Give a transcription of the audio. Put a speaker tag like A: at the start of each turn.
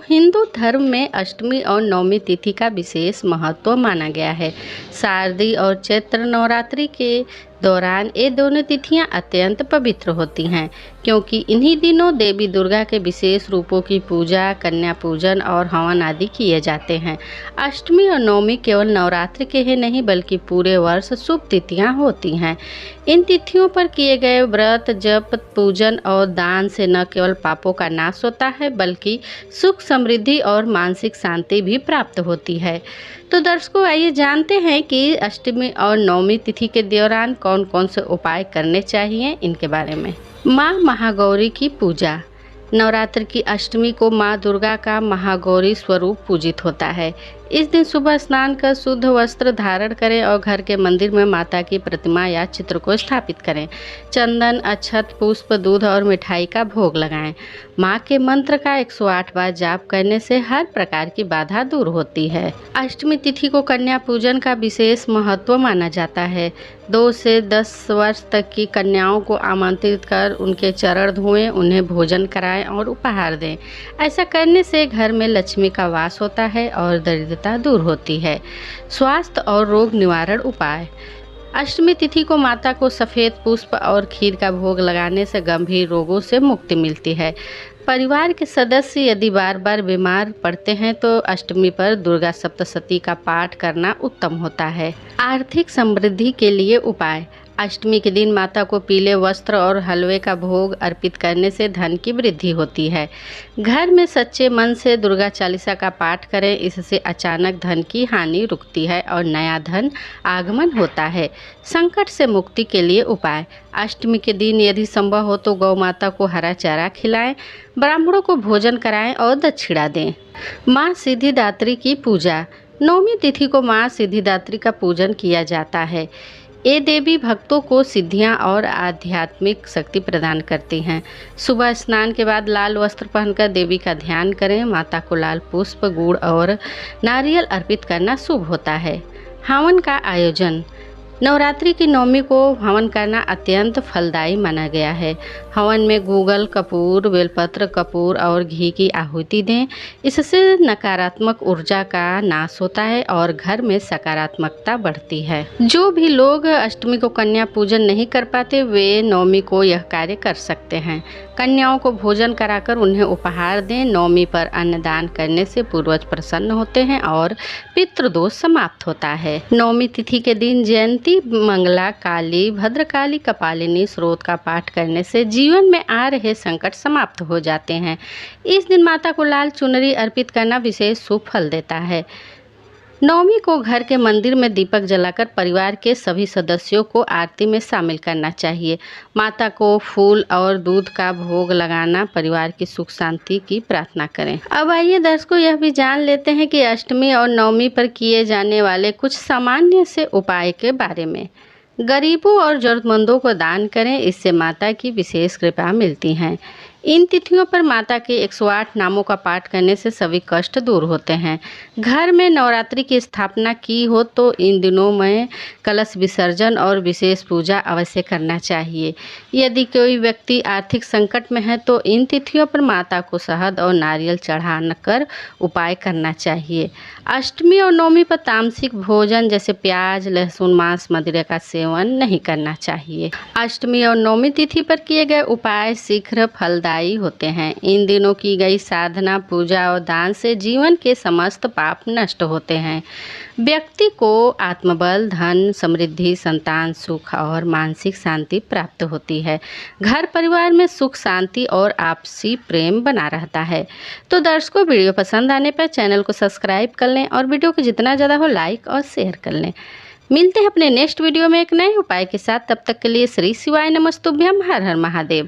A: हिंदू धर्म में अष्टमी और नवमी तिथि का विशेष महत्व माना गया है। शारदीय और चैत्र नवरात्रि के दौरान ये दोनों तिथियां अत्यंत पवित्र होती हैं, क्योंकि इन्हीं दिनों देवी दुर्गा के विशेष रूपों की पूजा, कन्या पूजन और हवन आदि किए जाते हैं। अष्टमी और नवमी केवल नवरात्रि के ही नहीं बल्कि पूरे वर्ष शुभ तिथियां होती हैं। इन तिथियों पर किए गए व्रत, जप, पूजन और दान से न केवल पापों का नाश होता है बल्कि सुख, समृद्धि और मानसिक शांति भी प्राप्त होती है। तो दर्शकों, आइए जानते हैं कि अष्टमी और नवमी तिथि के दौरान कौन कौन से उपाय करने चाहिए इनके बारे में। माँ महागौरी की पूजा। नवरात्र की अष्टमी को माँ दुर्गा का महागौरी स्वरूप पूजित होता है। इस दिन सुबह स्नान कर शुद्ध वस्त्र धारण करें और घर के मंदिर में माता की प्रतिमा या चित्र को स्थापित करें। चंदन, अक्षत, पुष्प, दूध और मिठाई का भोग लगाएं। माँ के मंत्र का 108 बार जाप करने से हर प्रकार की बाधा दूर होती है। अष्टमी तिथि को कन्या पूजन का विशेष महत्व माना जाता है। 2 से 10 वर्ष तक की कन्याओं को आमंत्रित कर उनके चरण धोएं, उन्हें भोजन कराएं और उपहार दें। ऐसा करने से घर में लक्ष्मी का वास होता है और दरिद्रता दूर होती है। स्वास्थ्य और रोग निवारण उपाय। अष्टमी तिथि को माता को सफ़ेद पुष्प और खीर का भोग लगाने से गंभीर रोगों से मुक्ति मिलती है। परिवार के सदस्य यदि बार बार बीमार पड़ते हैं तो अष्टमी पर दुर्गा सप्तशती का पाठ करना उत्तम होता है। आर्थिक समृद्धि के लिए उपाय। अष्टमी के दिन माता को पीले वस्त्र और हलवे का भोग अर्पित करने से धन की वृद्धि होती है। घर में सच्चे मन से दुर्गा चालीसा का पाठ करें, इससे अचानक धन की हानि रुकती है और नया धन आगमन होता है। संकट से मुक्ति के लिए उपाय। अष्टमी के दिन यदि संभव हो तो गौ माता को हरा चारा खिलाएं, ब्राह्मणों को भोजन कराएं और दक्षिणा दें। माँ सिद्धिदात्री की पूजा। नवमी तिथि को माँ सिद्धिदात्री का पूजन किया जाता है। ये देवी भक्तों को सिद्धियां और आध्यात्मिक शक्ति प्रदान करती हैं। सुबह स्नान के बाद लाल वस्त्र पहनकर देवी का ध्यान करें। माता को लाल पुष्प, गुड़ और नारियल अर्पित करना शुभ होता है। हवन का आयोजन। नवरात्रि की नवमी को हवन करना अत्यंत फलदायी माना गया है। हवन में गूगल, कपूर, बेलपत्र, कपूर और घी की आहुति दें। इससे नकारात्मक ऊर्जा का नाश होता है और घर में सकारात्मकता बढ़ती है। जो भी लोग अष्टमी को कन्या पूजन नहीं कर पाते वे नवमी को यह कार्य कर सकते हैं। कन्याओं को भोजन कराकर उन्हें उपहार दें। नवमी पर अन्नदान करने से पूर्वज प्रसन्न होते हैं और पितृदोष समाप्त होता है। नवमी तिथि के दिन जयंती, मंगला, काली, भद्रकाली, कपालिनी स्रोत का पाठ करने से जीवन में आ रहे संकट समाप्त हो जाते हैं। इस दिन माता को लाल चुनरी अर्पित करना विशेष शुभ फल देता है। नवमी को घर के मंदिर में दीपक जलाकर परिवार के सभी सदस्यों को आरती में शामिल करना चाहिए। माता को फूल और दूध का भोग लगाना, परिवार की सुख शांति की प्रार्थना करें। अब आइए दर्शकों, यह भी जान लेते हैं कि अष्टमी और नवमी पर किए जाने वाले कुछ सामान्य से उपाय के बारे में। गरीबों और जरूरतमंदों को दान करें, इससे माता की विशेष कृपा मिलती है। इन तिथियों पर माता के 108 नामों का पाठ करने से सभी कष्ट दूर होते हैं। घर में नवरात्रि की स्थापना की हो तो इन दिनों में कलश विसर्जन और विशेष पूजा अवश्य करना चाहिए। यदि कोई व्यक्ति आर्थिक संकट में है तो इन तिथियों पर माता को शहद और नारियल चढ़ाकर उपाय करना चाहिए। अष्टमी और नवमी पर तामसिक भोजन जैसे प्याज, लहसुन, मांस, मदिरा का सेवन नहीं करना चाहिए। अष्टमी और नवमी तिथि पर किए गए उपाय शीघ्र फलदायी होते हैं। इन दिनों की गई साधना, पूजा और दान से जीवन के समस्त पाप नष्ट होते हैं। व्यक्ति को आत्मबल, धन, समृद्धि, संतान, सुख और मानसिक शांति प्राप्त होती है। घर परिवार में सुख, शांति और आपसी प्रेम बना रहता है। तो दर्शकों, वीडियो पसंद आने पर चैनल को सब्सक्राइब कर लें और वीडियो को जितना ज़्यादा हो लाइक और शेयर कर लें। मिलते हैं अपने नेक्स्ट वीडियो में एक नए उपाय के साथ। तब तक के लिए श्री शिवाय नमस्तुभ्यम। हर हर महादेव।